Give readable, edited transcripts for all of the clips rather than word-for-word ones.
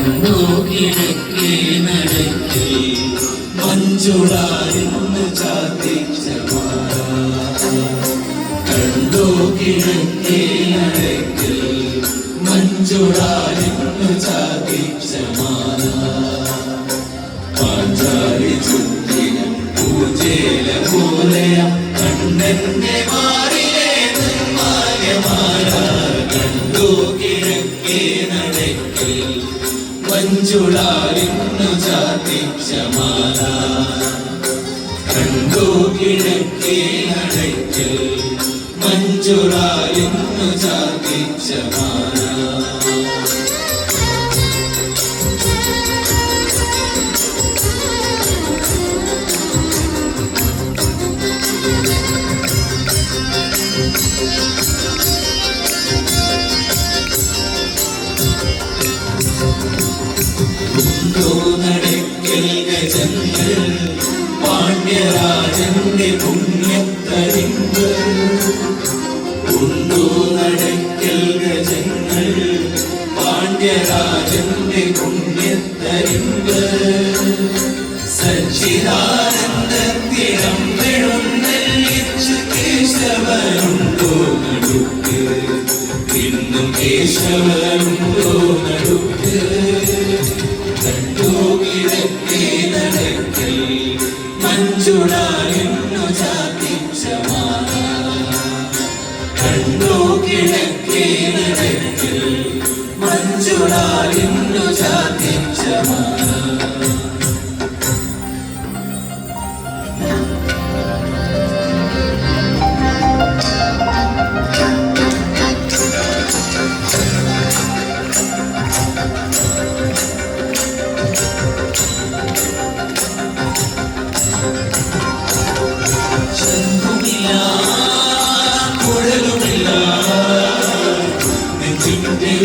കണ്ടു കിഴക്കേ നടക്കിൽ മഞ്ചുളാലിന്ന് ചാത്തിച്ച മാല കണ്ടു കിഴക്കേ നടക്കിൽ മഞ്ചുളാലിന്ന് ചാത്തിച്ച മാല പാഞ്ചാലി ചുറ്റിനും പൂജേല പോലെയ കണ്ണന്റെ മാറിലെ നിർമാല്യമാല കണ്ടു കിഴക്കേ നടക്കിൽ മഞ്ചുളാലിന്നു ചാത്തിച്ച മാല കണ്ടു കിഴക്കേ നടക്കിൽ മഞ്ചുളാലിന്നു ചാത്തിച്ച മാല നടക്കൽ ഗജങ്ങൾ പാണ്ഡ്യരാജന്റെ പുണ്യത്തരിമ്പ് ഉണ്ടോ നടക്കൽ ഗജങ്ങൾ പാണ്ഡ്യരാജന്റെ പുണ്യത്തരിമ്പ് സച്ചിദാനന്ദത്തിരം വെഴുന്നള്ളിച്ചു കേശവനുണ്ടോ നടുക്ക് ഇന്നും കേശവനുണ്ടോ നടുക്ക് കണ്ടു കിഴക്കേ നടക്കിൽ മഞ്ചുളാലിന്നു ചാത്തിച്ച മാല കണ്ടു കിഴക്കേ നടക്കിൽ മഞ്ചുളാലിന്നു ചാത്തിച്ച മാല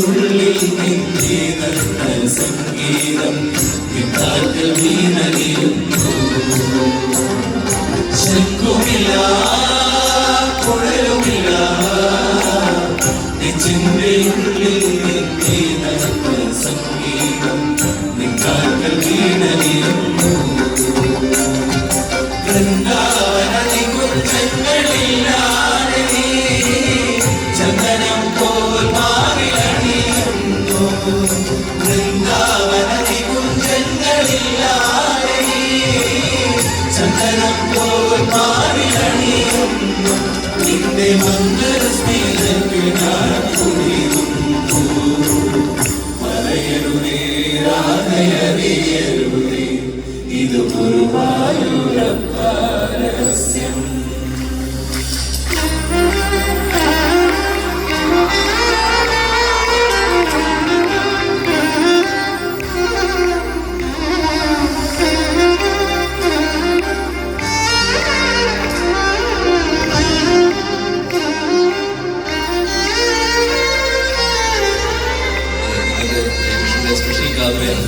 ഉള്ളിൽ സംഗീതം വീണലിയുന്നു ശംഖുമില്ല കുഴലുമില്ല നെഞ്ചിന്റെ ഉള്ളിൽ സംഗീതം നിക്കാക്കൾ വീണലിയുന്നു വൃന്ദാവനതി കുഞ്ചങ്ങളില്ലാതെ ചന്ദനം പോൽ മാറിലണിയുന്നു വൃന്ദാവനതി കുഞ്ചങ്ങളില്ലാതെ ചന്ദനം പോൽ മാറിലണിയുന്നു നിന്റെ മന്ദസ്മിതത്തിൽ ഞാൻ കുടിയുന്നു പറയരുതേ രാധയറിയരുതേ ഇത് ഗുരുവായൂരപ്പ രഹസ്യം സ്പെഷ്യൽ കാവ്യാണ്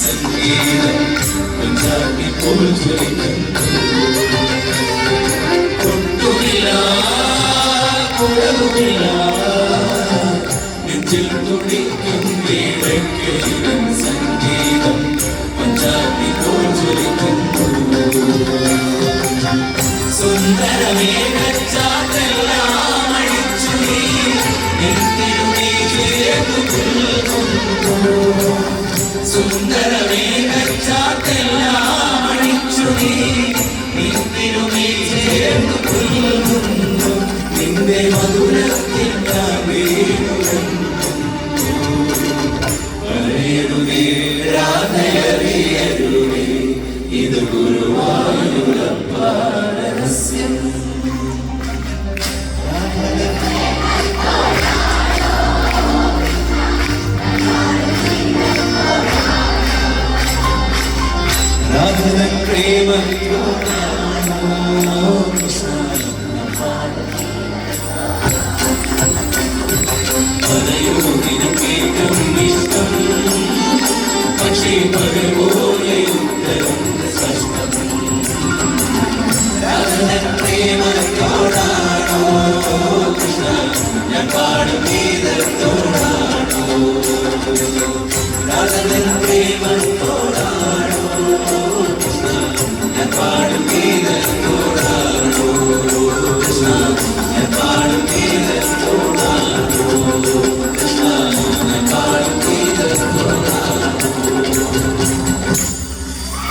സംഗീതം പഞ്ചാബി പോൽ കൊട്ടുമില്ല കുഴലുമില്ല നെഞ്ചിൽ തുടിക്കും വേടക്കയിലും സംഗീതം പഞ്ചാബി പോൽ ജ്വലിക്കുന്നു സുന്ദരമേഘച്ചാത്തെല്ലാം അടിച്ചു നീ എന്തിരുമേ ചേർന്നു സുന്ദരമേഘച്ചാത്തെല്ലാം അടിച്ചു നീ എന്തിരുമേ ചേർന്നു കൊല്ലുന്നു നിന്റെ മധുരത്തിൽ പറയരുതേ രാധയറിയരുതേ ഇത് ഗുരുവായൂരപ്പ രഹസ്യം രാധന പ്രേമ പരയോദിനം കേൾക്കും ഇഷ്ടം പക്ഷേ പകൽ നാഥൻ പ്രേമത്തോടാണോ കൃഷ്ണ ഞാൻ പാടും ഗീതത്തോടാണോ നാഥൻ